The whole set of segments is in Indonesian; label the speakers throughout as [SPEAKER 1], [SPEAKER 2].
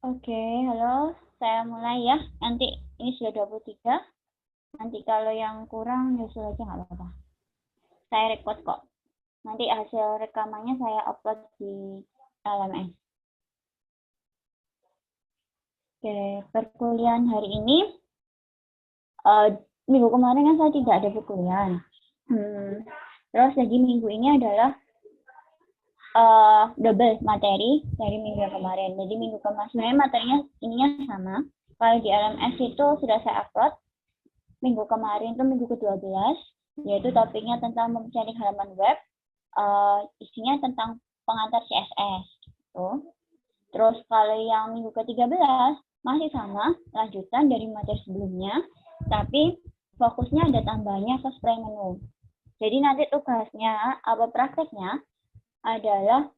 [SPEAKER 1] Oke, halo. Saya mulai ya. Nanti ini sudah 23. Nanti kalau yang kurang nyusul aja nggak apa-apa. Saya record kok. Nanti hasil rekamannya saya upload di LMS. Oke, perkuliahan hari ini, minggu kemarin kan saya tidak ada perkuliahan. Terus lagi minggu ini adalah double materi dari minggu yang kemarin. Jadi minggu kemarin sebenarnya materinya ininya sama. Kalau di LMS itu sudah saya upload minggu kemarin itu minggu ke-12, yaitu topiknya tentang mencari halaman web, isinya tentang pengantar CSS. Gitu. Terus kalau yang minggu ke-13 masih sama, lanjutan dari materi sebelumnya, tapi fokusnya ada tambahnya ke spray menu. Jadi nanti tugasnya, apa prakteknya, adalah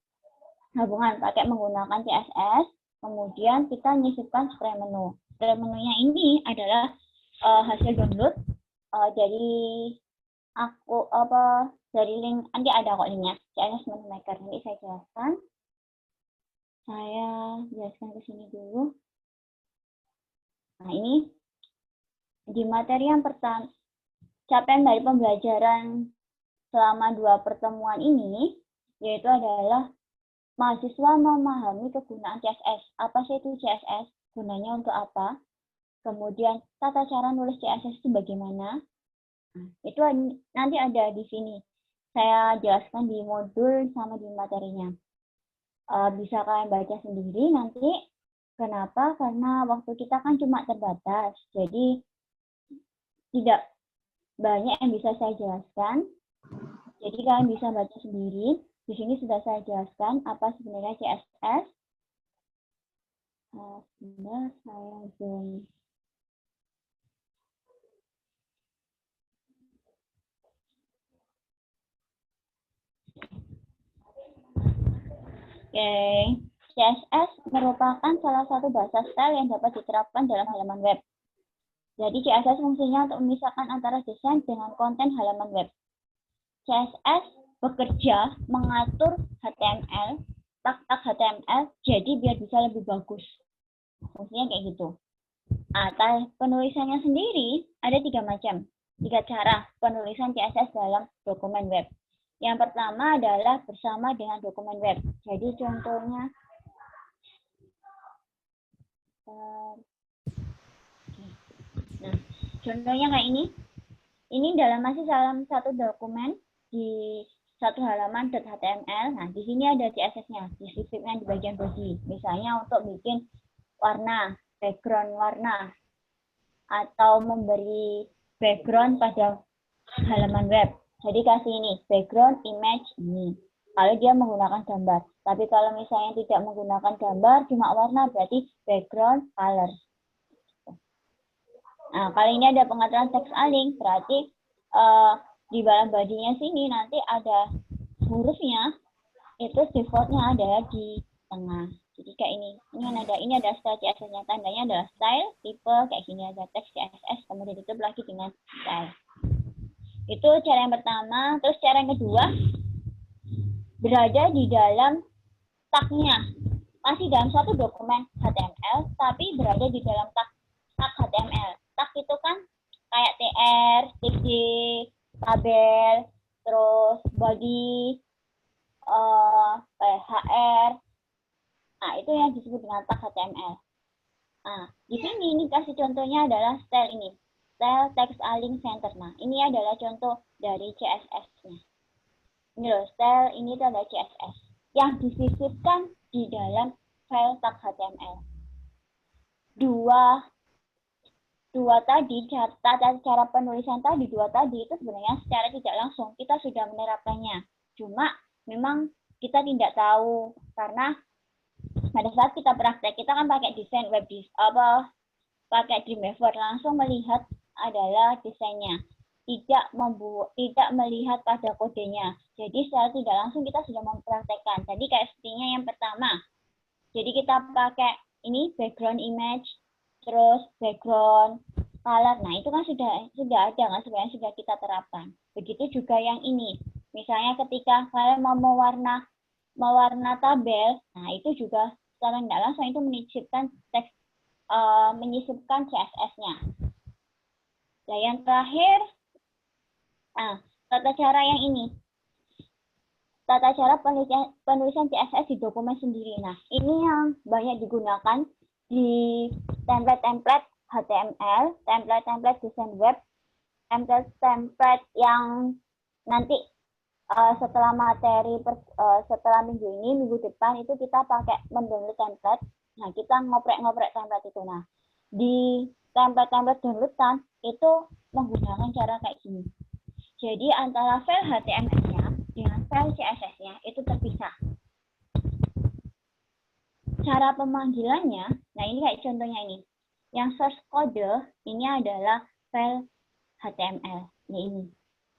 [SPEAKER 1] gabungan pakai menggunakan CSS, kemudian kita nyisipkan spray menu. Spray menunya ini adalah hasil download dari dari link, nanti ada kok linknya, CSS Menu Maker. Nanti saya jelaskan. Saya jelaskan ke sini dulu. Nah, ini di materi yang pertama, capaian dari pembelajaran selama 2 pertemuan ini, yaitu adalah mahasiswa memahami kegunaan CSS. Apa sih itu CSS? Gunanya untuk apa? Kemudian tata cara nulis CSS itu bagaimana? Nah, itu nanti ada di sini. Saya jelaskan di modul sama di materinya. Bisa kalian baca sendiri nanti. Kenapa? Karena waktu kita kan cuma terbatas. Jadi tidak banyak yang bisa saya jelaskan. Jadi kalian bisa baca sendiri. Di sini sudah saya jelaskan apa sebenarnya CSS. Sebentar, saya zoom. Oke, CSS merupakan salah satu bahasa style yang dapat diterapkan dalam halaman web. Jadi CSS fungsinya untuk memisahkan antara desain dengan konten halaman web. CSS bekerja mengatur HTML, tag-tag HTML, jadi biar bisa lebih bagus. Fungsinya kayak gitu. Atau penulisannya sendiri ada 3 macam, 3 cara penulisan CSS dalam dokumen web. Yang pertama adalah bersama dengan dokumen web. Jadi contohnya, nah contohnya kayak ini. Ini masih dalam satu dokumen di satu halaman .html. Nah, di sini ada CSS-nya, deskriptifnya di bagian body. Misalnya untuk bikin warna, background warna, atau memberi background pada halaman web. Jadi kasih ini, background image ini. Kalau dia menggunakan gambar. Tapi kalau misalnya tidak menggunakan gambar, cuma warna, berarti background color. Nah, kali ini ada pengaturan teks align, berarti di dalam bodinya sini nanti ada hurufnya, itu defaultnya ada di tengah. Jadi kayak ini ada style CSS-nya, tandanya adalah style, tipe, kayak gini ada teks CSS, kemudian ditutup lagi dengan style. Itu cara yang pertama. Terus cara yang kedua, berada di dalam tag-nya. Masih dalam suatu dokumen HTML, tapi berada di dalam tag HTML. Tag itu kan kayak TR, TG, tabel, terus body, HR. Nah, itu yang disebut dengan tag HTML. Nah, di sini ini kasih contohnya adalah style ini. Style text align center. Nah, ini adalah contoh dari CSS-nya. Ini loh, style ini adalah CSS yang disisipkan di dalam file tag HTML. Dua tadi, cara penulisan tadi, dua tadi itu sebenarnya secara tidak langsung kita sudah menerapkannya. Cuma memang kita tidak tahu karena pada saat kita praktek, kita kan pakai desain web pakai Dreamweaver, langsung melihat adalah desainnya. Tidak melihat pada kodenya. Jadi secara tidak langsung kita sudah mempraktekkan. Jadi kayak sepertinya yang pertama. Jadi kita pakai ini background image, terus background color. Nah, itu kan sudah ada kan, sebenarnya sudah kita terapkan. Begitu juga yang ini. Misalnya ketika kalian mau mewarna tabel, nah itu juga secara tidak langsung itu menyisipkan teks, menyisipkan CSS-nya. Nah, yang terakhir, tata cara yang ini. Tata cara penulisan CSS di dokumen sendiri. Nah, ini yang banyak digunakan di template-template HTML, template-template desain web, template-template yang nanti setelah setelah minggu ini, minggu depan itu kita pakai mendownload template. Nah, kita ngoprek-ngoprek template itu. Nah, di template-template downloadan itu menggunakan cara kayak gini. Jadi antara file HTML-nya dengan file CSS-nya itu terpisah. Cara pemanggilannya, nah ini kayak contohnya ini. Yang source code ini adalah file HTML. Nah,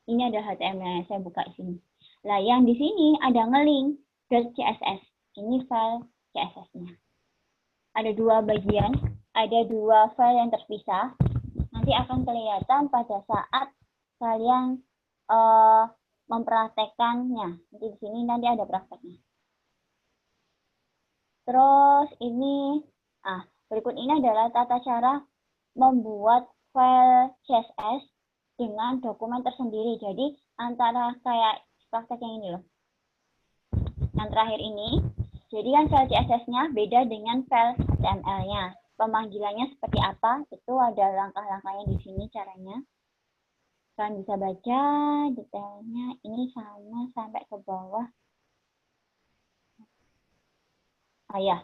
[SPEAKER 1] ini ada HTML yang saya buka di sini. Nah, yang di sini ada ngelink .css. Ini file CSS-nya. Ada dua bagian, ada dua file yang terpisah. Nanti akan kelihatan pada saat kalian mempraktekkannya. Nanti di sini nanti ada prakteknya. Terus ini, berikut ini adalah tata cara membuat file CSS dengan dokumen tersendiri. Jadi antara kayak praktek yang ini loh. Yang terakhir ini, jadi kan file CSS-nya beda dengan file HTML-nya. Pemanggilannya seperti apa? Itu ada langkah-langkahnya di sini caranya. Kalian bisa baca detailnya. Ini sama sampai ke bawah. Ya,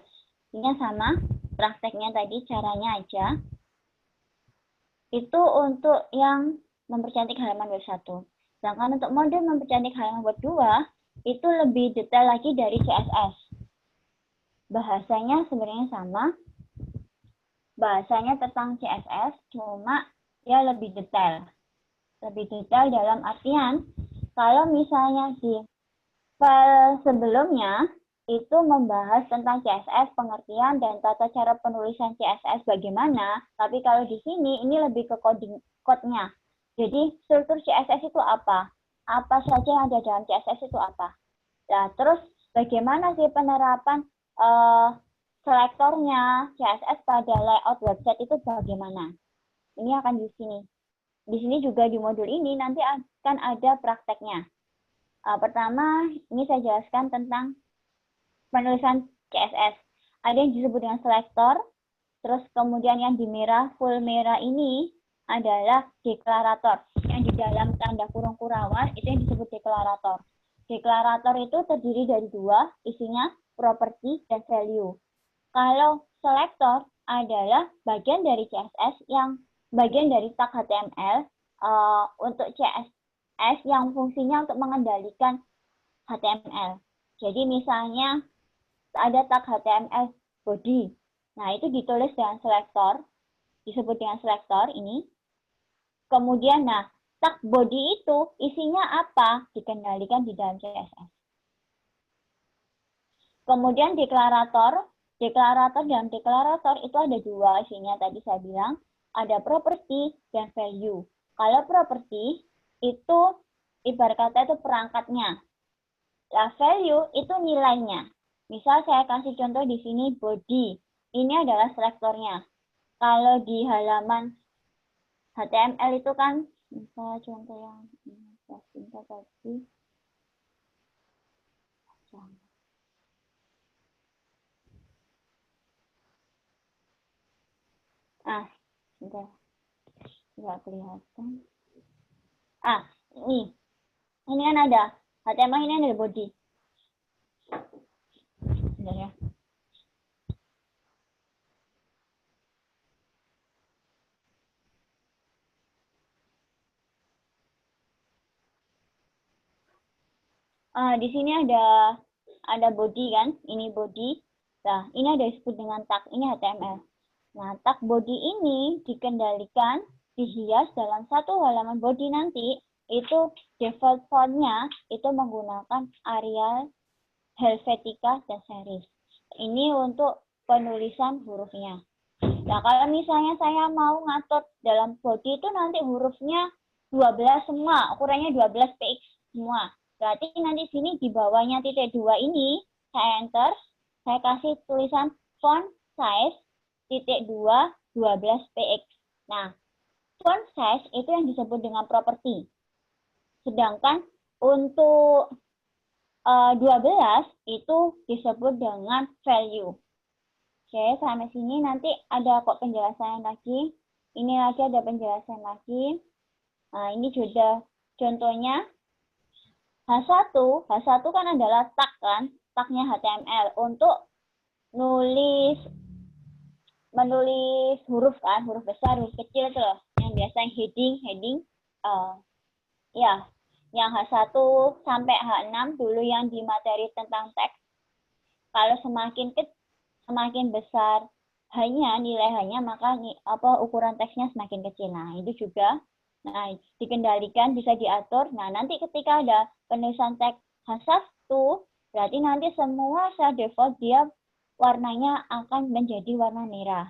[SPEAKER 1] ini sama. Prakteknya tadi caranya aja. Itu untuk yang mempercantik halaman web 1. Sedangkan untuk mode mempercantik halaman web 2, itu lebih detail lagi dari CSS. Bahasanya sebenarnya sama. Bahasanya tentang CSS, cuma dia lebih detail. Lebih detail dalam artian, kalau misalnya di file sebelumnya, itu membahas tentang CSS, pengertian, dan tata cara penulisan CSS bagaimana. Tapi kalau di sini, ini lebih ke code-nya. Jadi, struktur CSS itu apa? Apa saja yang ada dalam CSS itu apa? Nah, terus bagaimana sih penerapan selektornya CSS pada layout website itu bagaimana? Ini akan di sini. Di sini juga di modul ini nanti akan ada prakteknya. Pertama, ini saya jelaskan tentang penulisan CSS. Ada yang disebut dengan selektor, terus kemudian yang di merah, full merah ini adalah deklarator. Yang di dalam tanda kurung kurawan itu yang disebut deklarator. Deklarator itu terdiri dari dua, isinya property dan value. Kalau selektor adalah bagian dari CSS yang bagian dari tag HTML untuk CSS yang fungsinya untuk mengendalikan HTML. Jadi misalnya ada tag HTML body. Nah, itu ditulis dengan selektor, disebut dengan selektor ini. Kemudian, tag body itu isinya apa? Dikendalikan di dalam CSS. Kemudian deklarator. Deklarator dan deklarator itu ada dua isinya tadi saya bilang. Ada property dan value. Kalau property itu ibarat kata itu perangkatnya. Nah, value itu nilainya. Misal saya kasih contoh di sini body. Ini adalah selektornya. Kalau di halaman HTML itu kan, misal contoh yang singkat tadi. Sudah. Nggak kelihatan. Ini. Ini kan ada. HTML ini ada body. Sebentar ya. Di sini ada body kan, ini body. Nah, ini ada disebut dengan tag, ini HTML. Nah, tag body ini dikendalikan, dihias dalam satu halaman body nanti, itu default font-nya itu menggunakan Arial, Helvetica, dan Serif. Ini untuk penulisan hurufnya. Nah, kalau misalnya saya mau ngatur dalam body itu nanti hurufnya 12 semua, ukurannya 12 px semua. Berarti nanti sini di bawahnya titik 2 ini, saya enter. saya kasih tulisan font size titik 2 12px. Nah, font size itu yang disebut dengan properti. Sedangkan untuk 12 itu disebut dengan value. Oke, sampai sini nanti ada kok penjelasan lagi. Ini lagi ada penjelasan lagi. Nah, ini juga contohnya. H1 kan adalah tag kan, tagnya HTML untuk menulis huruf kan, huruf besar, huruf kecil tuh loh, yang biasa yang heading, ya, yang H1 sampai H6 dulu yang di materi tentang teks. Kalau semakin besar nilai hanya maka ukuran teksnya semakin kecil. Nah, itu juga dikendalikan, bisa diatur. Nah, nanti ketika ada penulisan teks H1, berarti nanti semua secara default dia warnanya akan menjadi warna merah.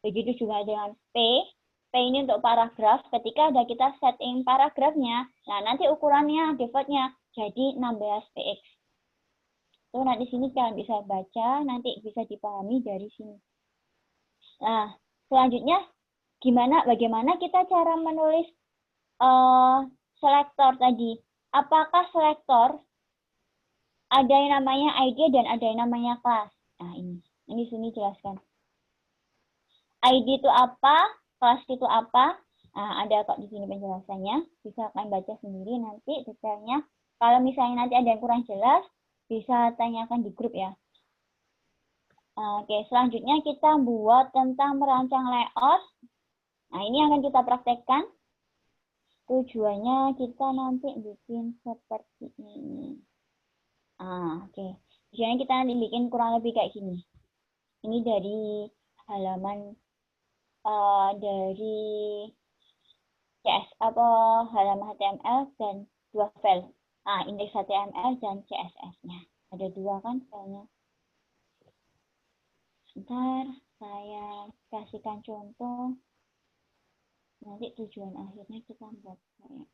[SPEAKER 1] Begitu juga dengan P ini untuk paragraf. Ketika ada kita setting paragrafnya, nah nanti ukurannya defaultnya jadi 16px. Tuh nanti sini kalian bisa baca, nanti bisa dipahami dari sini. Nah, selanjutnya bagaimana kita cara menulis selektor tadi? Apakah selektor ada yang namanya ID dan ada yang namanya kelas? Nah, ini sini jelaskan. ID itu apa? Kelas itu apa? Nah, ada kok di sini penjelasannya. Bisa kalian baca sendiri nanti detailnya. Kalau misalnya nanti ada yang kurang jelas, bisa tanyakan di grup ya. Oke, selanjutnya kita buat tentang merancang layout. Nah, ini akan kita praktekkan. Tujuannya kita nanti bikin seperti ini. Oke. Tujuannya kita nanti bikin kurang lebih kayak gini. Ini dari halaman dari CS halaman HTML dan 2 file. Indeks HTML dan CSS-nya. Ada 2 kan filenya. Sebentar, saya kasihkan contoh. Nanti tujuan akhirnya kita buat kayak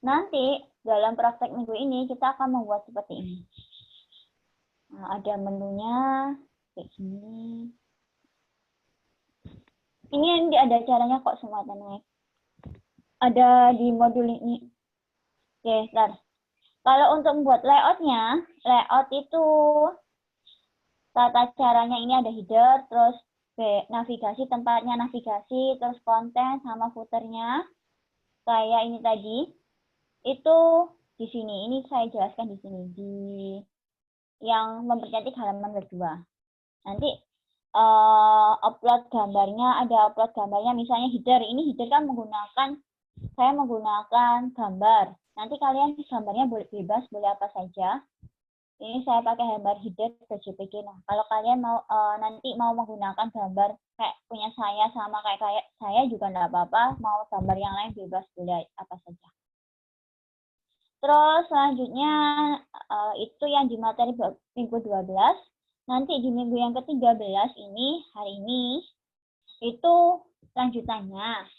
[SPEAKER 1] nanti dalam praktek minggu ini kita akan membuat seperti ini. Ada menunya kayak gini. Ini ada caranya kok semua teman. Ada di modul ini. Oke, bentar. Kalau untuk membuat layoutnya, layout itu tata caranya ini ada header, terus navigasi, tempatnya navigasi, terus konten sama footernya. Kayak ini tadi. Itu di sini. Ini saya jelaskan di sini. Di yang mempercantik halaman web 2. Nanti upload gambarnya, ada upload gambarnya, misalnya header. Ini header kan saya menggunakan gambar. Nanti kalian gambarnya boleh bebas, boleh apa saja. Ini saya pakai gambar header JPG. Nah, kalau kalian mau nanti mau menggunakan gambar kayak punya saya sama kayak saya juga enggak apa-apa. Mau gambar yang lain bebas, boleh apa saja. Terus selanjutnya itu yang di materi minggu 12. Nanti di minggu yang ke-13 ini, hari ini, itu lanjutannya.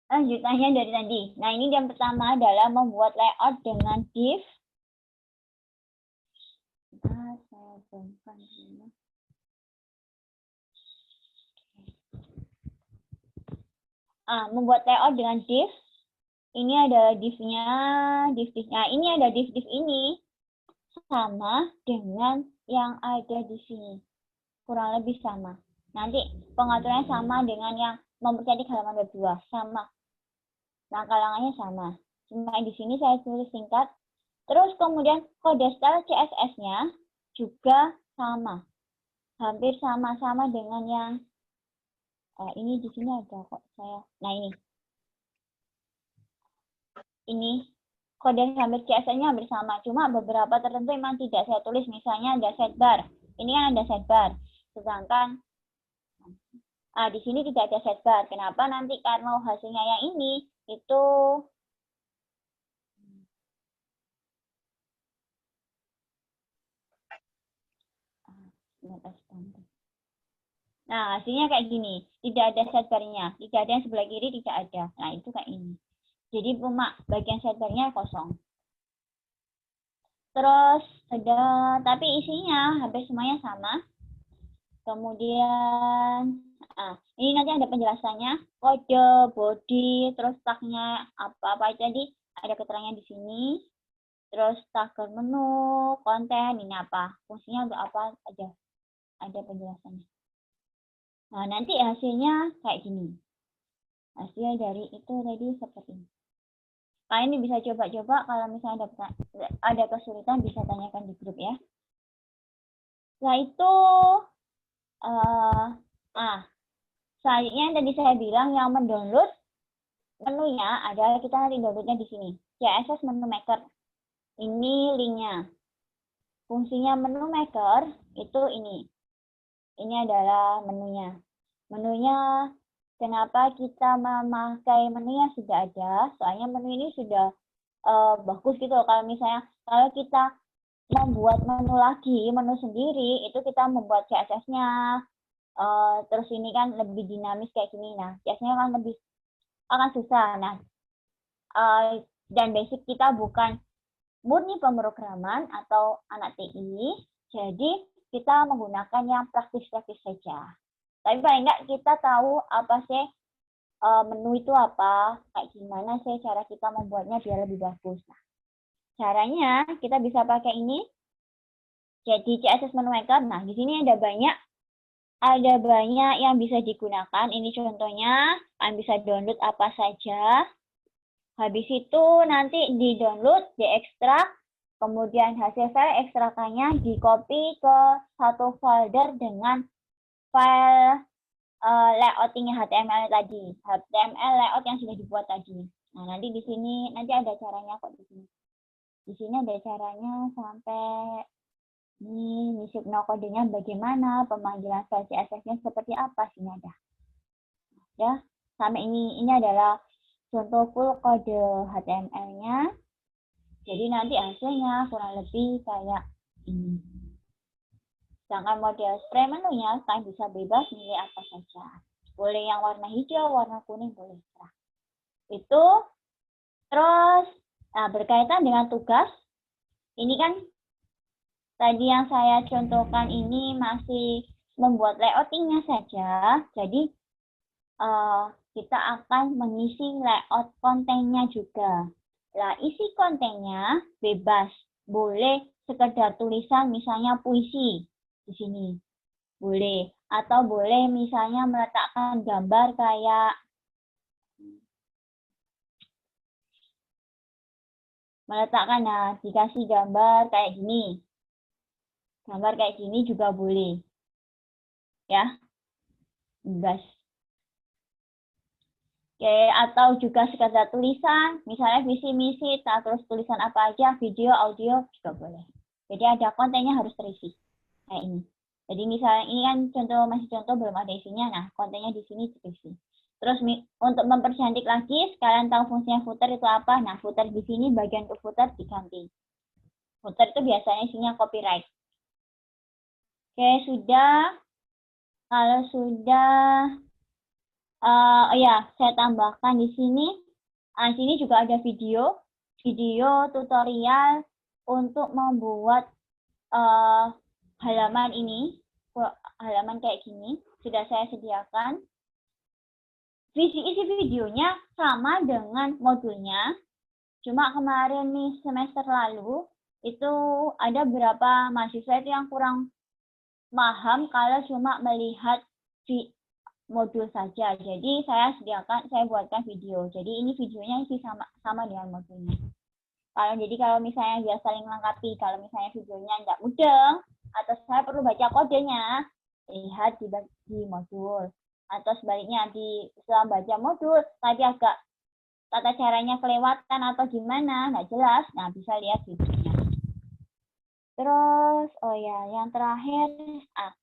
[SPEAKER 1] Lanjutannya dari tadi. Nah, ini yang pertama adalah membuat layout dengan div. Saya bongkar dulu. Membuat layout dengan div. Ini ada div-nya, div-divnya. Ini ada div-div ini sama dengan yang ada di sini. Kurang lebih sama. Nanti pengaturannya sama dengan yang mempercantik halaman web 2. Sama. Langkah-langkahnya sama. Cuma di sini saya tulis singkat. Terus kemudian kode style CSS-nya juga sama. Hampir sama-sama dengan yang ini di sini ada kok saya. Nah, ini kode hampir CSS-nya hampir sama. Cuma beberapa tertentu memang tidak saya tulis. Misalnya ada sidebar. Ini kan ada sidebar. Sedangkan Di sini tidak ada sidebar. Kenapa? Nanti karena hasilnya yang ini itu nah, hasilnya kayak gini. Tidak ada sidebarnya. Tidak ada yang sebelah kiri, tidak ada. Nah, itu kayak ini. Jadi cuma bagian sidebarnya kosong. Terus ada, tapi isinya hampir semuanya sama. Kemudian, ini nanti ada penjelasannya, kode, body, terus tagnya apa-apa. Jadi ada keterangan di sini. Terus tagger menu, konten, ini apa, fungsinya untuk apa aja. Ada penjelasannya. Nah, nanti hasilnya kayak gini. Hasil dari itu tadi seperti ini. Kalian ini bisa coba-coba, kalau misalnya ada kesulitan bisa tanyakan di grup ya. Setelah itu, selanjutnya yang tadi saya bilang yang mendownload menunya adalah kita nanti downloadnya di sini. CSS Menu Maker. Ini linknya. Fungsinya menu maker itu ini. Ini adalah menunya. Menunya, kenapa kita memakai menu yang sudah ada? Soalnya menu ini sudah bagus gitu. Kalau misalnya, kalau kita membuat menu lagi, menu sendiri, itu kita membuat CSS-nya. Terus ini kan lebih dinamis kayak gini. Nah, CSS-nya kan lebih akan susah. Nah, dan basic kita bukan murni pemrograman atau anak TI, jadi kita menggunakan yang praktis-praktis saja. Tapi paling enggak kita tahu apa sih menu itu apa, kayak gimana sih cara kita membuatnya biar lebih bagus. Nah, caranya kita bisa pakai ini. Jadi CSS Menu Maker. Nah, di sini ada banyak yang bisa digunakan. Ini contohnya, kalian bisa download apa saja. Habis itu nanti di-download, diekstrak, kemudian hasil file ekstrakannya di-copy ke satu folder dengan file layouting HTML tadi, HTML layout yang sudah dibuat tadi. Nah, nanti di sini nanti ada caranya kok di sini. Di sini ada caranya sampai ini no kodenya bagaimana, pemanggilan file CSS-nya seperti apa, sini ada. Ya, sampai ini adalah contoh full kode HTML-nya. Jadi nanti hasilnya kurang lebih kayak ini. Sedangkan model spray menunya kalian bisa bebas milih apa saja. Boleh yang warna hijau, warna kuning, boleh cerah. Itu terus berkaitan dengan tugas. Ini kan tadi yang saya contohkan ini masih membuat layoutingnya saja. Jadi kita akan mengisi layout kontennya juga. Nah, isi kontennya bebas. Boleh sekedar tulisan, misalnya puisi di sini. Boleh. Atau boleh misalnya meletakkan gambar kayak dikasih gambar kayak gini. Gambar kayak gini juga boleh. Ya. Bebas. Oke, atau juga sekedar tulisan, misalnya visi misi, terus tulisan apa aja, video, audio juga boleh. Jadi ada kontennya harus terisi kayak ini. Jadi misalnya ini kan masih contoh belum ada isinya, nah kontennya di sini terisi. Terus untuk mempercantik lagi, sekalian tahu fungsinya footer itu apa? Nah, footer di sini bagian untuk footer diganti. Footer itu biasanya isinya copyright. Oke, sudah. Kalau sudah, saya tambahkan di sini. Di sini juga ada video tutorial untuk membuat halaman ini, halaman kayak gini, sudah saya sediakan. Isi videonya sama dengan modulnya, cuma kemarin nih semester lalu itu ada beberapa mahasiswa itu yang kurang paham kalau cuma melihat modul saja. Jadi saya buatkan video. Jadi ini videonya sih sama dengan modulnya. Kalau misalnya dia saling melengkapi, kalau misalnya videonya nggak mudeng atau saya perlu baca kodenya, lihat di modul. Atau sebaliknya setelah baca modul tapi agak tata caranya kelewatan atau gimana, nggak jelas, nah bisa lihat videonya. Terus, yang terakhir,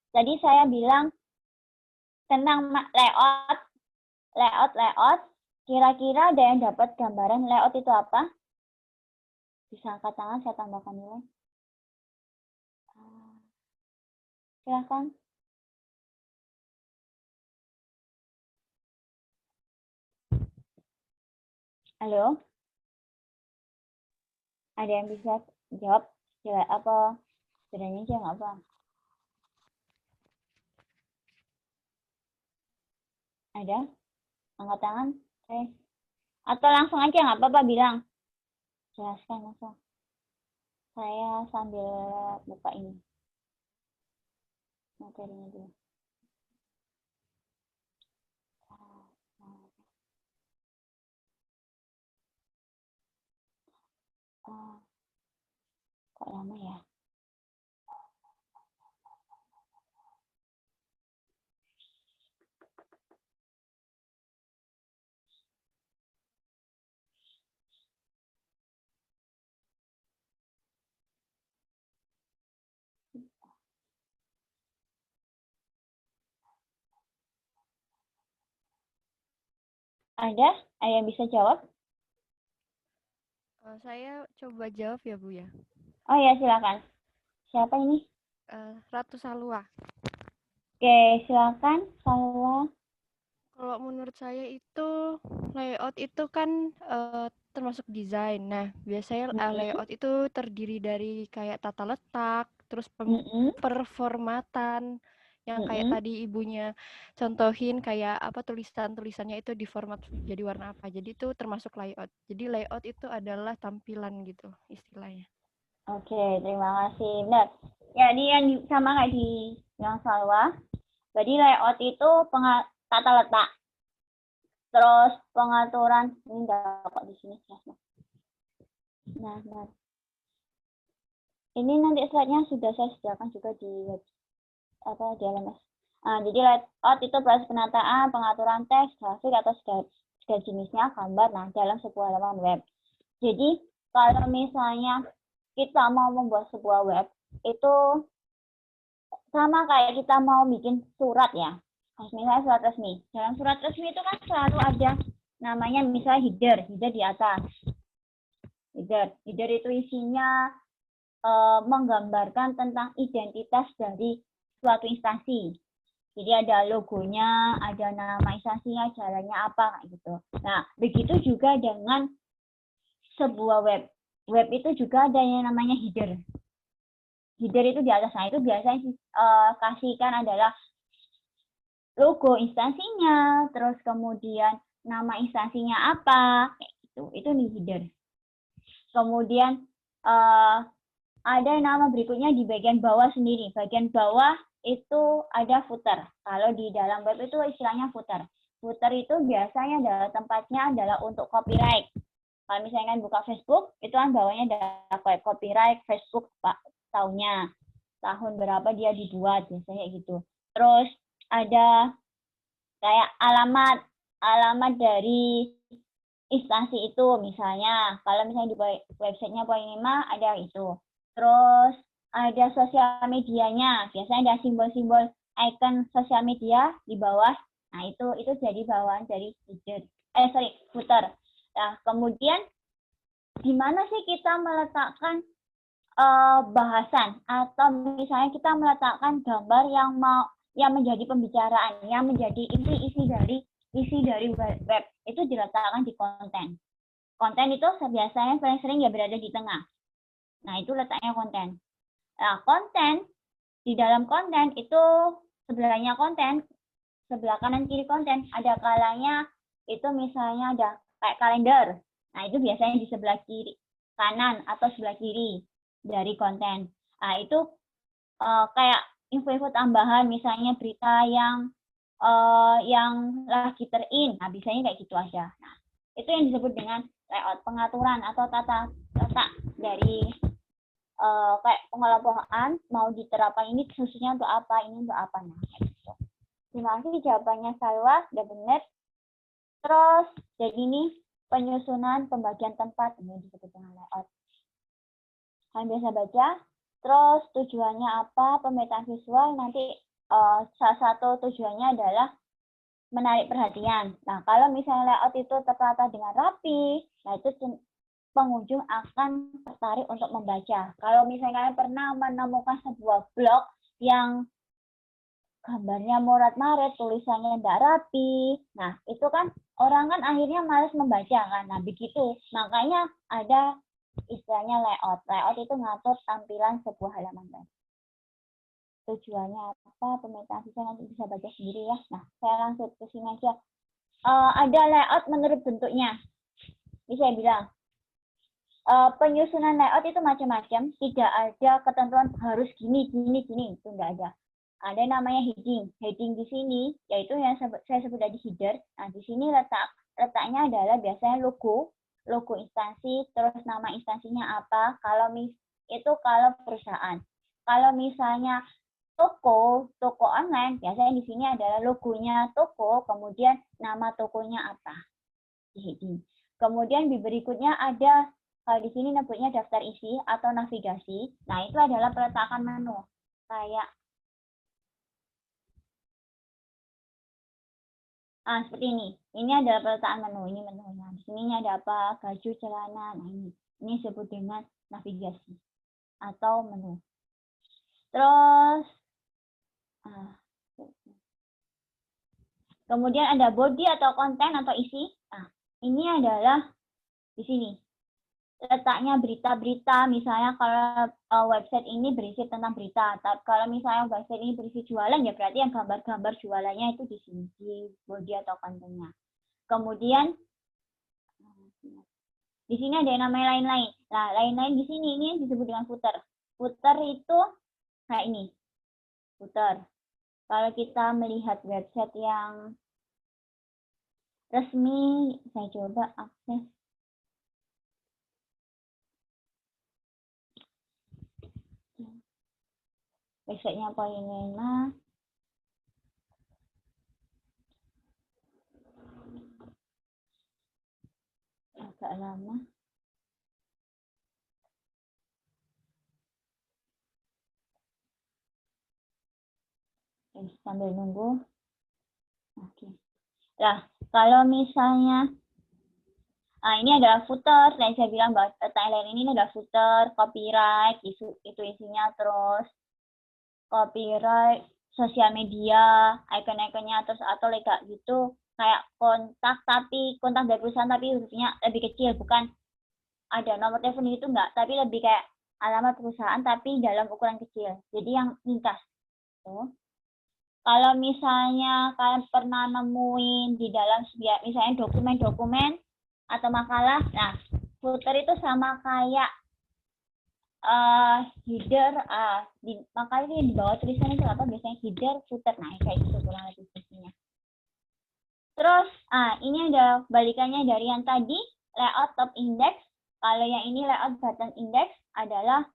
[SPEAKER 1] tadi saya bilang tentang layout. Kira-kira ada yang dapat gambaran layout itu apa? Bisa angkat tangan, saya tambahkan nilai. Silakan. Halo? Ada yang bisa jawab? Apa? Bedanya aja nggak apa? Ada? Angkat tangan? Oke. Atau langsung aja nggak apa-apa bilang. Jelaskan langsung. Saya sambil buka ini. Materinya dulu. Kok lama ya? Ada? Ada yang bisa jawab?
[SPEAKER 2] Saya coba jawab ya Bu ya.
[SPEAKER 1] Oh ya, silakan. Siapa ini?
[SPEAKER 2] Ratu Salwa.
[SPEAKER 1] Oke, silakan. Salwa.
[SPEAKER 2] Kalau menurut saya itu layout itu kan termasuk desain. Nah, biasanya layout itu terdiri dari kayak tata letak, terus performatan yang kayak tadi ibunya contohin kayak apa tulisannya itu diformat jadi warna apa. Jadi itu termasuk layout. Jadi layout itu adalah tampilan gitu istilahnya.
[SPEAKER 1] Oke, terima kasih. Benar. Ya, ini yang sama kayak di yang Salwa. Jadi layout itu tata letak. Terus pengaturan ini enggak kok di sini. Nah. Ini nanti slide-nya sudah saya sediakan juga di web di LMS. Nah, jadi layout itu proses penataan, pengaturan teks, grafik atau segala jenisnya gambar dalam sebuah halaman web. Jadi kalau misalnya kita mau membuat sebuah web itu sama kayak kita mau bikin surat ya. Misalnya surat resmi. Dalam surat resmi itu kan selalu ada namanya misalnya header di atas. Header itu isinya menggambarkan tentang identitas dari suatu instansi. Jadi ada logonya, ada nama instansinya, jalannya apa gitu. Nah, begitu juga dengan sebuah web. Web itu juga ada yang namanya header. Header itu di atas. Nah, itu biasanya kasihkan adalah logo instansinya, terus kemudian nama instansinya apa, kayak gitu. Itu di header. Kemudian ada nama berikutnya di bagian bawah sendiri. Bagian bawah itu ada footer. Kalau di dalam web itu istilahnya footer. Footer itu biasanya adalah tempatnya adalah untuk copyright. Kalau misalnya kan buka Facebook, itu kan bawahnya ada copyright Facebook tahunnya. Tahun berapa dia dibuat, biasanya gitu. Terus ada kayak alamat dari instansi itu, misalnya kalau misalnya di websitenya Poinima ada itu. Terus ada sosial medianya, biasanya ada simbol-simbol icon sosial media di bawah. Nah, itu jadi bawahan dari footer. Nah, kemudian di mana sih kita meletakkan bahasan atau misalnya kita meletakkan gambar yang menjadi pembicaraan, yang menjadi isi dari web itu diletakkan di konten. Konten itu biasanya paling sering ya berada di tengah. Nah, itu letaknya konten. Nah, konten di dalam konten itu sebelahnya konten, sebelah kanan kiri konten ada kalanya itu misalnya ada kayak kalender. Nah, itu biasanya di sebelah kiri kanan atau sebelah kiri dari konten. Nah, itu kayak info-info tambahan, misalnya berita yang lagi terin. Nah, biasanya kayak gitu aja. Nah, itu yang disebut dengan layout, pengaturan atau tata letak dari kayak pengelompokan mau diterapkan ini khususnya untuk apa, ini untuk apa. Nah, kayak gitu. Terima kasih jawabannya Salwa, udah benar. Terus, jadi ini penyusunan pembagian tempat, ini disebut dengan layout. Kalian biasa baca, terus tujuannya apa, pemetaan visual, nanti salah satu tujuannya adalah menarik perhatian. Nah, kalau misalnya layout itu tertata dengan rapi, nah itu pengunjung akan tertarik untuk membaca. Kalau misalnya kalian pernah menemukan sebuah blog yang gambarnya morat-marit, tulisannya tidak rapi, nah itu kan orang kan akhirnya malas membaca kan. Nah, begitu. Makanya ada istilahnya layout. Layout itu ngatur tampilan sebuah halaman web. Tujuannya apa, pemerintah nanti bisa baca sendiri ya. Nah, saya langsung ke sini aja. Ada layout menurut bentuknya. Bisa saya bilang, penyusunan layout itu macam-macam. Tidak ada ketentuan harus gini, itu enggak ada. Ada namanya heading. Heading di sini, yaitu yang saya sebut tadi header. Nah, di sini letaknya adalah biasanya logo instansi, terus nama instansinya apa. Itu kalau perusahaan. Kalau misalnya toko online, biasanya di sini adalah logonya toko, kemudian nama tokonya apa. Di heading. Kemudian di berikutnya ada, kalau di sini nyebutnya daftar isi atau navigasi. Nah, itu adalah peletakan menu. Kayak seperti ini. Ini adalah peletakan menu. Ini menunya. Di sini ada apa? Baju, celana. Nah, ini. Ini disebut dengan navigasi atau menu. Terus kemudian ada body atau konten atau isi. Nah, ini adalah di sini. Letaknya berita-berita, misalnya kalau website ini berisi tentang berita. Tapi kalau misalnya website ini berisi jualan, ya berarti yang gambar-gambar jualannya itu di sini, di body atau kontennya. Kemudian di sini ada yang namanya lain-lain. Nah, lain-lain di sini ini disebut dengan footer. Footer itu kayak ini. Footer. Kalau kita melihat website yang resmi, saya coba akses. Websitenya Polinema. Agak lama. Sambil nunggu. Oke. Nah, kalau misalnya ini adalah footer, dan saya bilang bahwa lain ini adalah footer, copyright, itu isinya, terus copyright, sosial media, icon-iconnya, terus atau lega gitu, kayak kontak dari perusahaan tapi hurufnya lebih kecil, bukan ada nomor telepon itu enggak, tapi lebih kayak alamat perusahaan tapi dalam ukuran kecil, jadi yang ringkas. Tuh. Kalau misalnya kalian pernah nemuin di dalam misalnya dokumen atau makalah, nah footer itu sama kayak header, makalah ini di bawah tulisan itu apa biasanya header, footer, nah kayak gitu kurang lebih fungsinya. Terus ini ada balikannya dari yang tadi, layout top index. Kalau yang ini layout button index adalah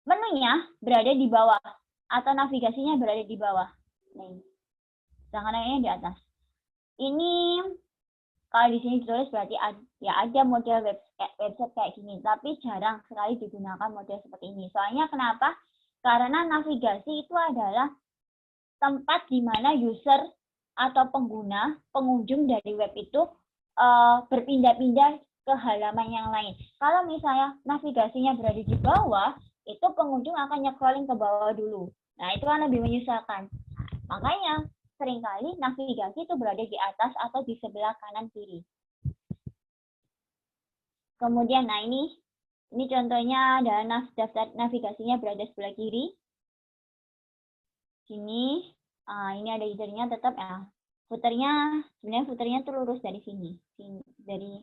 [SPEAKER 1] menunya berada di bawah atau navigasinya berada di bawah. Nih. Sedangkan ini di atas. Ini kalau di sini ditulis berarti ada model website kayak gini, tapi jarang sekali digunakan model seperti ini. Soalnya kenapa? Karena navigasi itu adalah tempat di mana user atau pengunjung dari web itu berpindah-pindah ke halaman yang lain. Kalau misalnya navigasinya berada di bawah, itu pengunjung akan scrolling ke bawah dulu. Nah, itu kan lebih menyusahkan. Makanya seringkali navigasi itu berada di atas atau di sebelah kanan kiri. Kemudian, nah ini contohnya adalah daftar navigasinya berada sebelah kiri. Sini, ini ada header-nya tetap ya. Sebenarnya footernya tuh lurus dari sini, dari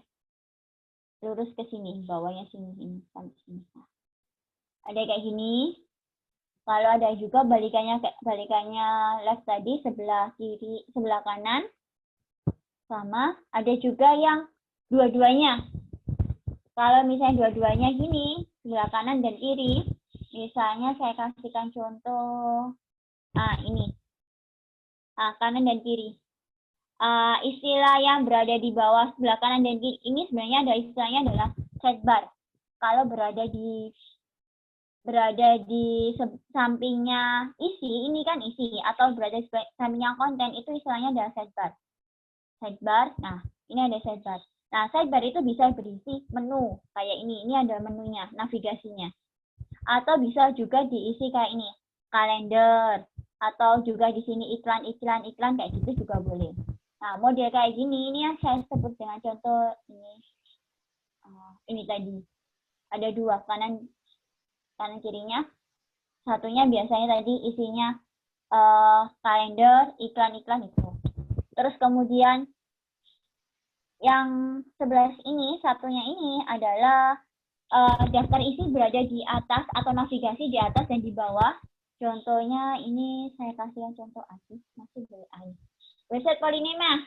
[SPEAKER 1] lurus ke sini, bawahnya sini sampai sini. Ada kayak gini. Kalau ada juga balikannya left tadi sebelah kiri, sebelah kanan. Sama, ada juga yang dua-duanya. Kalau misalnya dua-duanya gini, sebelah kanan dan kiri, misalnya saya kasihkan contoh, ini. Kanan dan kiri. Istilah yang berada di bawah sebelah kanan dan kiri ini sebenarnya istilahnya adalah sidebar. Kalau berada di berada di sampingnya isi, ini kan isi, atau berada di sampingnya konten, itu istilahnya adalah sidebar. Sidebar, nah ini ada sidebar. Nah, sidebar itu bisa berisi menu, kayak ini ada menunya, navigasinya. Atau bisa juga diisi kayak ini, kalender, atau juga di sini iklan kayak gitu juga boleh. Nah, model kayak gini, ini yang saya sebut dengan contoh ini tadi. Ada dua, kanan kirinya. Satunya biasanya tadi isinya kalender, iklan itu. Terus kemudian yang sebelah ini, satunya ini adalah daftar isi berada di atas atau navigasi di atas dan di bawah. Contohnya ini saya kasih yang contoh aja, masih boleh aja. Website Polynema.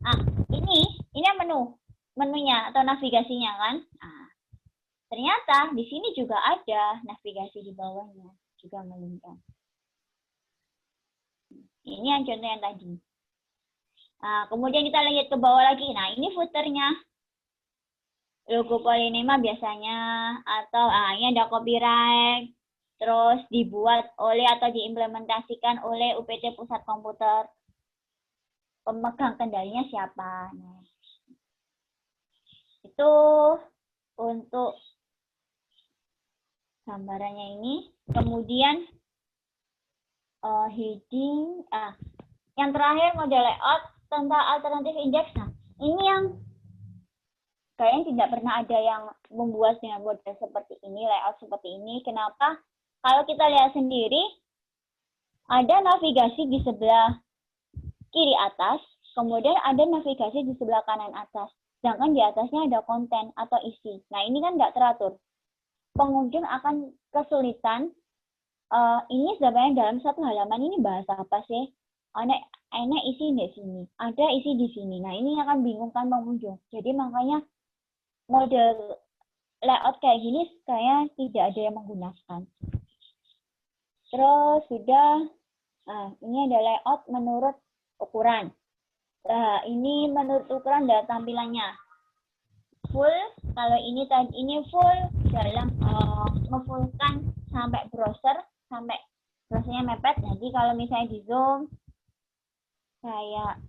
[SPEAKER 1] Nah, ini yang menunya atau navigasinya kan. Nah, ternyata di sini juga ada navigasi di bawahnya, juga melintang. Ini yang contoh yang tadi. Nah, kemudian kita lihat ke bawah lagi. Nah, ini footernya. Logo Polynema biasanya, atau ini ada copyright, terus dibuat oleh atau diimplementasikan oleh UPT Pusat Komputer. Pemegang kendalinya siapa? Nah, itu untuk gambarannya ini. Kemudian heading, yang terakhir model layout tentang alternatif index. Nah, ini yang kayaknya tidak pernah ada yang membuat dengan model seperti ini, layout seperti ini. Kenapa? Kalau kita lihat sendiri, ada navigasi di sebelah kiri atas, kemudian ada navigasi di sebelah kanan atas. Sedangkan di atasnya ada konten atau isi. Nah, ini kan nggak teratur. Pengunjung akan kesulitan, ini sebenarnya dalam satu halaman ini bahasa apa sih? Enak isi di sini, ada isi di sini. Nah, ini akan bingungkan pengunjung. Jadi makanya model layout kayak gini kayak tidak ada yang menggunakan. Terus sudah, ini ada layout menurut ukuran. Nah, ini menurut ukuran dan tampilannya. Full, kalau ini tadi ini full dalam ngefullkan sampai browser, sampai browsernya mepet. Jadi kalau misalnya di zoom, kayak,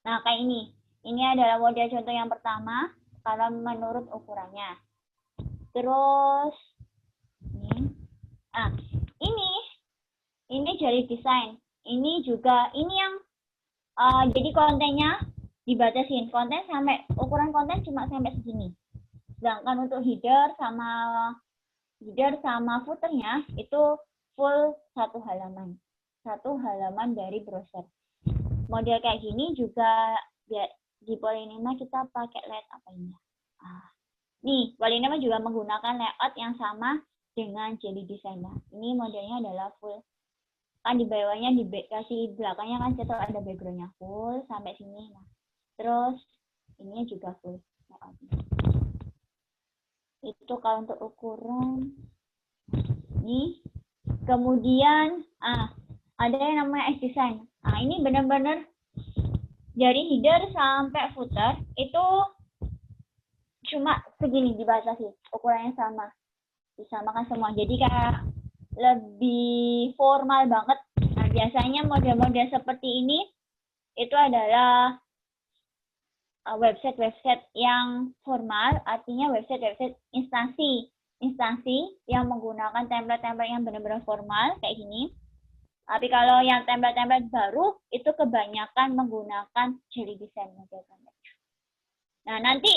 [SPEAKER 1] nah kayak ini. Ini adalah model contoh yang pertama, kalau menurut ukurannya. Terus, ini dari desain. Ini juga, ini yang jadi kontennya dibatasin. Konten sampai, ukuran konten cuma sampai segini. Sedangkan untuk header sama footernya itu full satu halaman. Satu halaman dari browser. Model kayak gini juga di Polynema kita pakai layout apa ini? Nih, Polynema juga menggunakan layout yang sama dengan Jelly Designer. Ini modelnya adalah full. Kan di bawahnya dikasih belakangnya kan cetok ada backgroundnya full sampai sini. Nah, terus ini juga full. Itu kalau untuk ukuran. Ini. Kemudian ada yang namanya X-Design. Nah, ini benar-benar dari header sampai footer itu cuma segini dibatasi, ukurannya sama. Disamakan semua. Jadi kayak lebih formal banget. Nah, biasanya model-model seperti ini itu adalah website-website yang formal, artinya website-website instansi yang menggunakan template-template yang benar-benar formal kayak gini. Tapi kalau yang template-template baru itu kebanyakan menggunakan Jelly Design model. Nah, nanti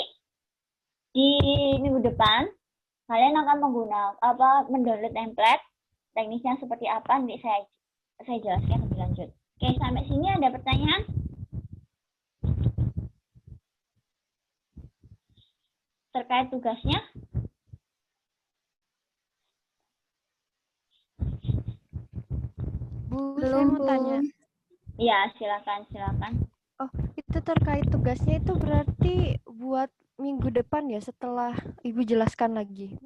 [SPEAKER 1] di minggu depan kalian akan mendownload template. Teknisnya seperti apa nanti saya jelaskan lebih lanjut. Oke, sampai sini ada pertanyaan? Terkait tugasnya?
[SPEAKER 2] Bu, saya mau tanya.
[SPEAKER 1] Iya, silakan.
[SPEAKER 2] Oh, itu terkait tugasnya itu berarti buat minggu depan ya setelah Ibu jelaskan lagi?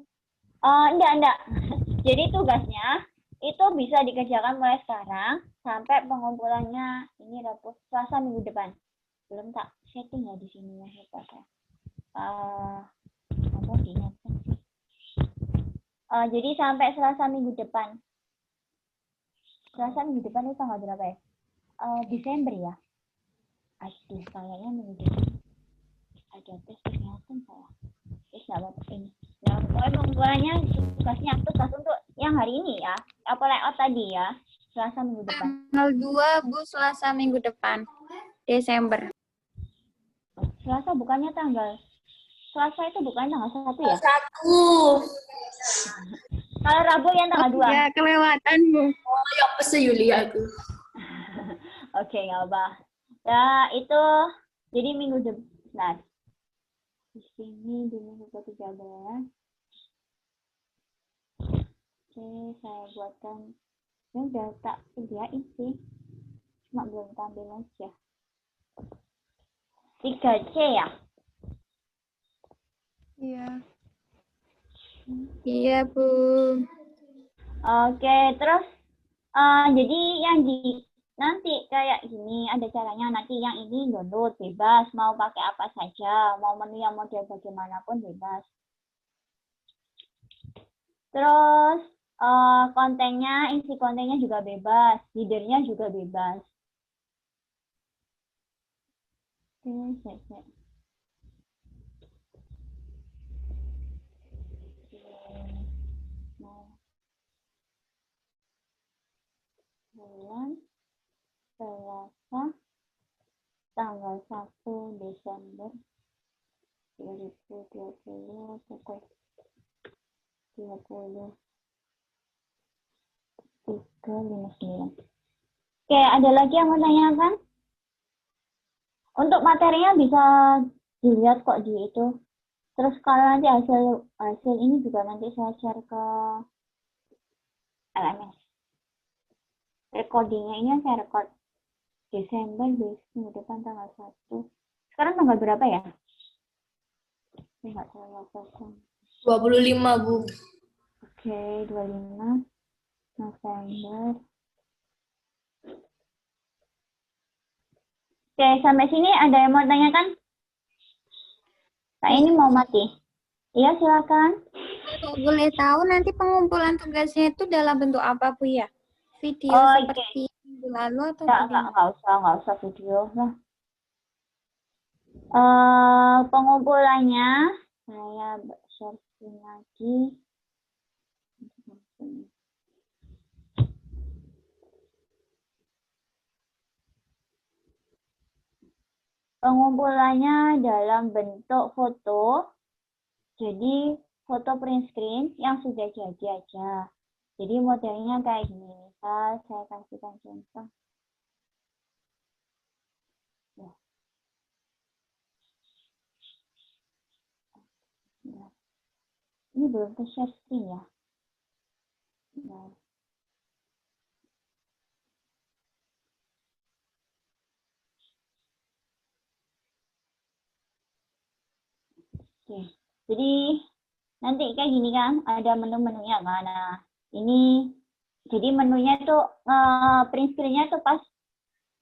[SPEAKER 1] Enggak. Jadi tugasnya itu bisa dikerjakan mulai sekarang sampai pengumpulannya ini Rabu Selasa minggu depan. Belum tak setting ya di sini ya hebat ya. Apa diingatkan sih? Jadi sampai Selasa minggu depan. Selasa minggu depan itu tanggal berapa ya? Desember ya? Aduh, kayaknya minggu depan ada tes kesehatan saya. Terus nggak apa ini. Nah, pokoknya pengumpulannya tugasnya tugas untuk yang hari ini ya. Apa layout tadi ya? Selasa minggu depan.
[SPEAKER 3] Tanggal 2 Bu, Selasa minggu depan. Desember.
[SPEAKER 1] Selasa bukannya tanggal. Selasa itu bukan tanggal 1 ya?
[SPEAKER 4] 1.
[SPEAKER 1] Kalau Rabu yang tanggal 2.
[SPEAKER 3] Ya, kelewatan Bu.
[SPEAKER 4] Oh, ya pasti Yuli aku.
[SPEAKER 1] Oke, nggak apa. Ya, itu jadi minggu depan. Nah, di sini di minggu ke-13. Oke, saya buatkan. Ini udah tak sediain sih. Cuma belum tampil aja. 3C ya?
[SPEAKER 2] Iya.
[SPEAKER 3] Iya Bu.
[SPEAKER 1] Oke, terus jadi yang di nanti kayak gini ada caranya, nanti yang ini download bebas, mau pakai apa saja, mau menu yang model bagaimanapun bebas. Terus kontennya, isi kontennya juga bebas, leadernya juga bebas. Oke, bulan Selasa tanggal 1 Desember 2020 pukul 23.59. Oke, ada lagi yang mau tanyakan? Untuk materinya bisa dilihat kok di itu. Terus kalau nanti hasil ini juga nanti saya share ke LMS. Recordingnya ini saya record Desember minggu depan tanggal 1. Sekarang tanggal berapa ya? Enggak salah kosong.
[SPEAKER 4] 25, Bu.
[SPEAKER 1] Oke, 25 November. Oke, sampai sini ada yang mau tanyakan? Kak ini mau mati. Iya, silakan.
[SPEAKER 3] Kalau boleh tahu nanti pengumpulan tugasnya itu dalam bentuk apa Bu ya? Video
[SPEAKER 1] Oh,
[SPEAKER 3] seperti minggu lalu atau
[SPEAKER 1] Enggak usah video lah. Pengumpulannya saya share screen lagi. Pengumpulannya dalam bentuk foto. Jadi foto print screen yang sudah jadi aja. Jadi modelnya kayak gini. Misal saya kasihkan contoh. Ya. Nah. Ini belum ke share screen ya. Nah. Oke. Jadi nanti kayak gini kan, ada menu-menunya kan. Nah, ini jadi menunya itu print screen-nya itu pas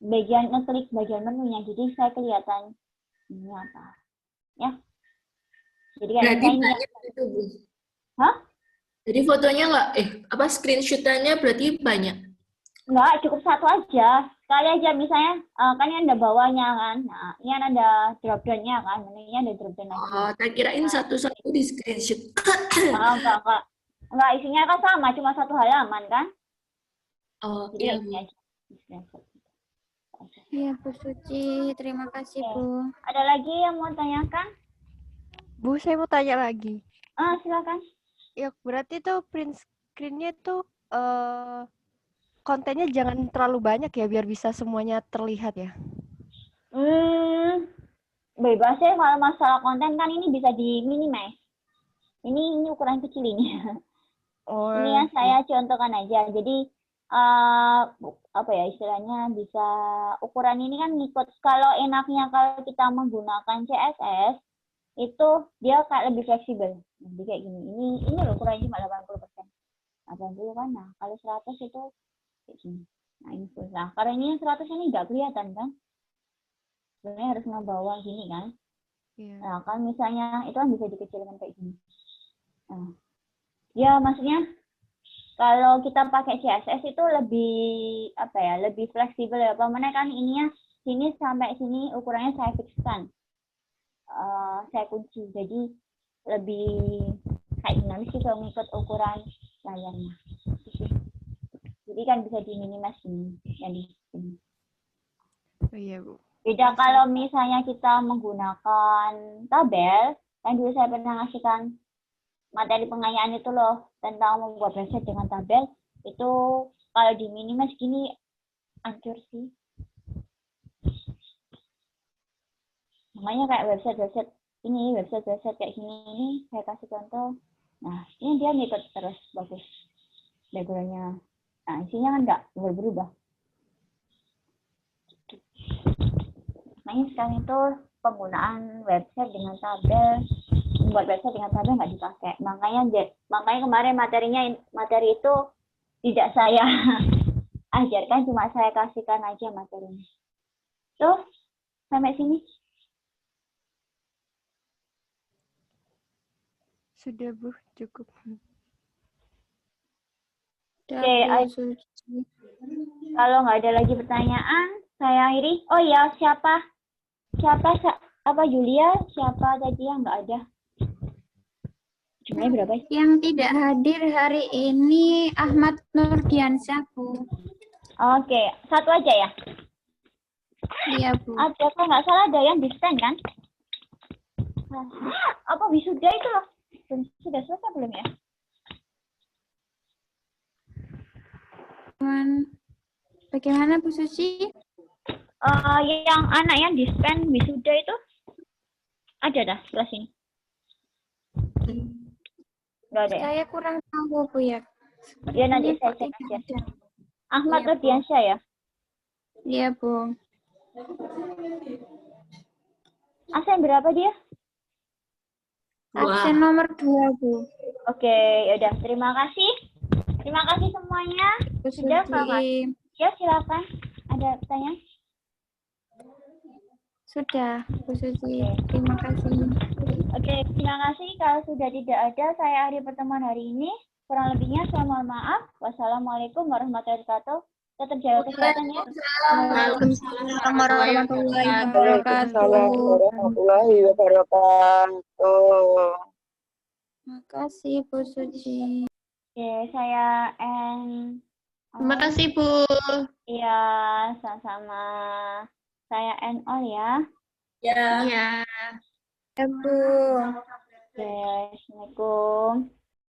[SPEAKER 1] bagian ngeklik bagian menunya. Jadi saya kelihatan ini apa. Ya. Jadi kayak
[SPEAKER 4] Berarti
[SPEAKER 1] misalnya ini.
[SPEAKER 4] banyak itu, Bu.
[SPEAKER 1] Hah?
[SPEAKER 4] Jadi fotonya screenshot-nya berarti banyak.
[SPEAKER 1] Enggak, cukup satu aja. Sekali aja misalnya, kan ini ada bawahnya kan. Nah, ini kan ada drop down-nya kan. Menunya ada drop down lagi.
[SPEAKER 4] Oh, tak kirain satu-satu di screenshot.
[SPEAKER 1] Enggak. Enggak, isinya kan sama, cuma satu halaman kan.
[SPEAKER 4] Oh,
[SPEAKER 1] Jadi
[SPEAKER 4] iya,
[SPEAKER 1] ini
[SPEAKER 4] Bu.
[SPEAKER 1] aja.
[SPEAKER 3] Iya Bu Suci, terima kasih Bu.
[SPEAKER 1] Ada lagi yang mau tanyakan?
[SPEAKER 2] Bu, saya mau tanya lagi.
[SPEAKER 1] Silakan.
[SPEAKER 2] Ya, berarti tuh print screen-nya tuh kontennya jangan terlalu banyak ya, biar bisa semuanya terlihat ya.
[SPEAKER 1] Bebas ya kalau masalah konten kan ini bisa di-minimize. Ini ukuran kecil ini.
[SPEAKER 2] Oh,
[SPEAKER 1] Ini ya saya contohkan aja. Jadi apa ya istilahnya bisa ukuran ini kan ngikut kalau enaknya kalau kita menggunakan CSS itu dia kayak lebih fleksibel. Jadi kayak gini. Ini loh ukurannya cuma 80%. 80 kan. Nah, kalau 100 itu kayak gini. Nah, ini full. Nah, karena ini yang 100 ini nggak kelihatan kan? Sebenarnya harus ngebawa gini kan?
[SPEAKER 2] iya.
[SPEAKER 1] Nah, kan misalnya itu kan bisa dikecilkan kayak gini. Nah, Ya, maksudnya kalau kita pakai CSS itu lebih apa ya, lebih fleksibel ya. Pemane kan ininya sini sampai sini ukurannya saya fixkan, saya kunci. Jadi lebih kayak dinamis sih kalau ngikut ukuran layarnya. Jadi kan bisa diminimas ini yang di sini.
[SPEAKER 2] Oh iya, Bu.
[SPEAKER 1] Beda kalau misalnya kita menggunakan tabel, kan dulu saya pernah ngasihkan materi pengayaan itu loh tentang membuat website dengan tabel, itu kalau di minimas gini hancur sih. Makanya kayak website kayak gini ini saya kasih contoh. Nah, ini dia ngikut terus bagus backgroundnya. Nah, isinya kan nggak berubah. Nah, sekarang itu penggunaan website dengan tabel, membuat website dengan tabel nggak dipakai. Makanya kemarin materi itu tidak saya ajarkan, cuma saya kasihkan aja materinya. Tuh, sampai sini.
[SPEAKER 2] Sudah, Bu, cukup.
[SPEAKER 3] Udah,
[SPEAKER 1] Oke,
[SPEAKER 3] Bu Suci.
[SPEAKER 1] kalau nggak ada lagi pertanyaan, saya akhiri. Oh ya, siapa Julia? Siapa tadi yang nggak ada? Jumlahnya berapa sih?
[SPEAKER 3] Yang tidak hadir hari ini Ahmad Nurdiansyah, Bu.
[SPEAKER 1] Oke, satu aja ya.
[SPEAKER 3] Iya, Bu.
[SPEAKER 1] Ada, kalau nggak salah ada yang di stand kan? Apa wisuda itu loh? Sudah selesai belum ya?
[SPEAKER 3] Bagaimana Bu Suci?
[SPEAKER 1] Yang anak yang di stand wisuda itu ada dah sebelah sini. Nggak ada ya?
[SPEAKER 3] Saya kurang tahu, Bu ya.
[SPEAKER 1] Ya nanti
[SPEAKER 3] Sepertinya
[SPEAKER 1] saya
[SPEAKER 3] kok
[SPEAKER 1] cek
[SPEAKER 3] tidak
[SPEAKER 1] aja.
[SPEAKER 3] ada.
[SPEAKER 1] Ahmad
[SPEAKER 3] Iya, Bu.
[SPEAKER 1] Nurdiansyah ya?
[SPEAKER 3] Iya, Bu.
[SPEAKER 1] Absen berapa dia?
[SPEAKER 3] Absen nomor 2, Bu.
[SPEAKER 1] Oke, yaudah. Terima kasih. Terima kasih semuanya.
[SPEAKER 3] Bu
[SPEAKER 1] Sudah, Pak?
[SPEAKER 3] Suci.
[SPEAKER 1] Ya, silakan. Ada pertanyaan?
[SPEAKER 3] Sudah, Bu Suci. Terima kasih.
[SPEAKER 1] Oke, terima kasih. Kalau sudah tidak ada, saya akhiri pertemuan hari ini. Kurang lebihnya saya mohon maaf. Wassalamualaikum warahmatullahi wabarakatuh. Tetap jaga kesehatan ya.
[SPEAKER 3] Waalaikumsalam warahmatullahi wabarakatuh.
[SPEAKER 5] warahmatullahi wabarakatuh.
[SPEAKER 3] Terima kasih, Bu Suci.
[SPEAKER 1] Oke, saya
[SPEAKER 4] Terima kasih, Bu.
[SPEAKER 1] Iya, sama-sama. Saya all ya.
[SPEAKER 4] Ya.
[SPEAKER 3] Ya, Bu.
[SPEAKER 1] Oke, Assalamualaikum.